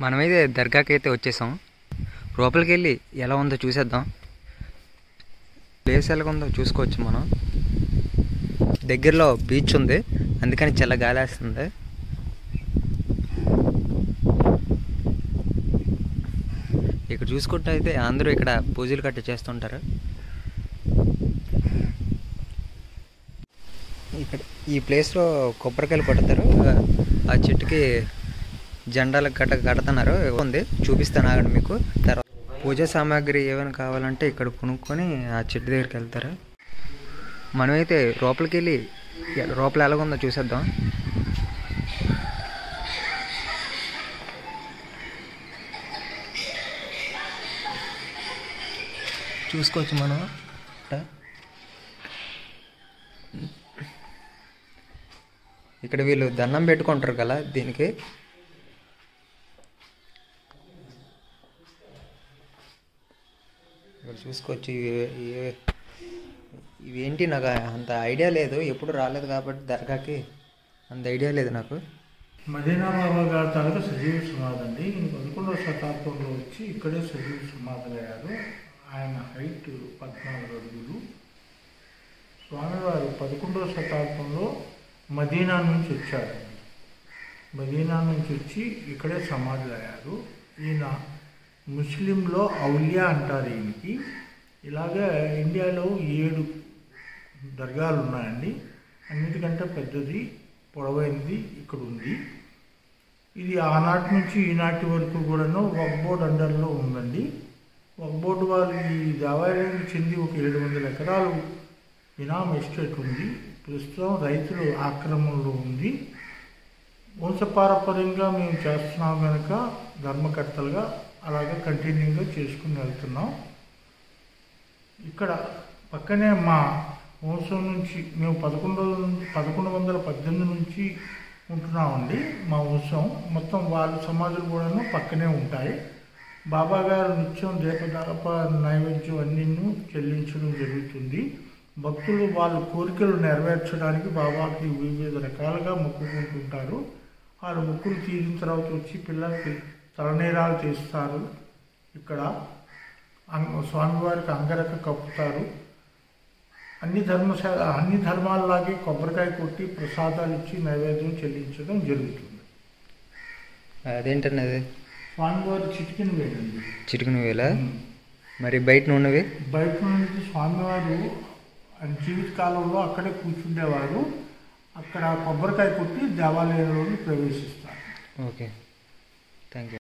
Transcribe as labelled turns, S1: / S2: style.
S1: మనమైతే దర్గాకి అయితే వచ్చేసాం. లోపలికి వెళ్ళి ఎలా ఉందో చూసేద్దాం. ప్లేస్ ఎలా ఉందో చూసుకోవచ్చు. మనం దగ్గరలో బీచ్ ఉంది, అందుకని చల్ల గాలి వేస్తుంది. ఇక్కడ చూసుకుంటే అయితే అందరూ ఇక్కడ పూజలు కట్ట చేస్తుంటారు. ఇక్కడ ఈ ప్లేస్లో కొబ్బరికాయలు కొడతారు. ఆ చెట్టుకి జెండాలకు కడుతున్నారు. ఉంది, చూపిస్తాను ఆగండి మీకు. తర్వాత పూజా సామాగ్రి ఏమైనా కావాలంటే ఇక్కడ కొనుక్కొని ఆ చెట్టు దగ్గరికి వెళ్తారు. మనమైతే లోపలికి వెళ్ళి లోపల ఎలాగుందో చూసేద్దాం. చూసుకోవచ్చు మనం. ఇక్కడ వీళ్ళు దండం పెట్టుకుంటారు కదా దీనికి. ఇక్కడ చూసుకోవచ్చు. ఇవేంటి నాకు అంత ఐడియా లేదు, ఎప్పుడు రాలేదు కాబట్టి దర్గాకి అంత ఐడియా లేదు నాకు.
S2: మదీనా బాబా గారి తర్వాత సజీవ సమాధి అండి. 11వ శతాబ్దంలో వచ్చి ఇక్కడే సజీవ సమాధి అయ్యారు. ఆయన హైట్ 14 అడుగులు. స్వామివారు 11వ శతాబ్దంలో మదీనా నుంచి వచ్చారు. మదీనా నుంచి వచ్చి ఇక్కడే సమాధి అయ్యారు. ఈయన ముస్లింలో ఔలియా అంటారు ఈయనకి. ఇలాగే ఇండియాలో 7 దర్గాలు ఉన్నాయండి. అన్నిటికంటే పెద్దది, పొడవైనది ఇక్కడ ఉంది. ఇది ఆనాటి నుంచి ఈనాటి వరకు కూడాను వక్ఫ్ బోర్డ్ అండర్లో ఉందండి. వక్ఫ్ బోర్డు వారు ఈ దేవాలయానికి చెంది ఒక 700 ఎకరాలు ఇనాం ఎస్టేట్ ఉంది. ప్రస్తుతం రైతులు ఆక్రమణలో ఉంది. వంశపారపర్యంగా మేము చేస్తున్నాం కనుక ధర్మకర్తలుగా అలాగే కంటిన్యూగా చేసుకుని వెళ్తున్నాం. ఇక్కడ పక్కనే మా వంశం నుంచి మేము 1118 నుంచి ఉంటున్నామండి. మా వంశం మొత్తం వాళ్ళ సమాధులు కూడాను పక్కనే ఉంటాయి. బాబా గారు నిత్యం దీపదాప నైవేద్యం అన్నీ చెల్లించడం జరుగుతుంది. భక్తులు వాళ్ళ కోరికలు నెరవేర్చడానికి బాబాకి వివిధ రకాలుగా మొక్కుకుంటుంటారు. వాళ్ళు మొక్కులు తీరిన తర్వాత వచ్చి పిల్లలకి తలనీరాలు తీస్తారు. ఇక్కడ స్వామివారికి అంగరక కప్పుతారు. అన్ని ధర్మాలలాగే కొబ్బరికాయ కొట్టి ప్రసాదాలు ఇచ్చి నైవేద్యం చెల్లించడం జరుగుతుంది.
S1: అదేంటండి అది?
S2: స్వామివారి చిటికిన వేలండి.
S1: చిటికిన వేల. మరి బయట ఉన్నవి?
S2: బయట నుండి స్వామివారు జీవితకాలంలో అక్కడే కూర్చుండేవారు. అక్కడ కొబ్బరికాయ కొట్టి దేవాలయంలోకి ప్రవేశిస్తారు.
S1: Okay, thank you.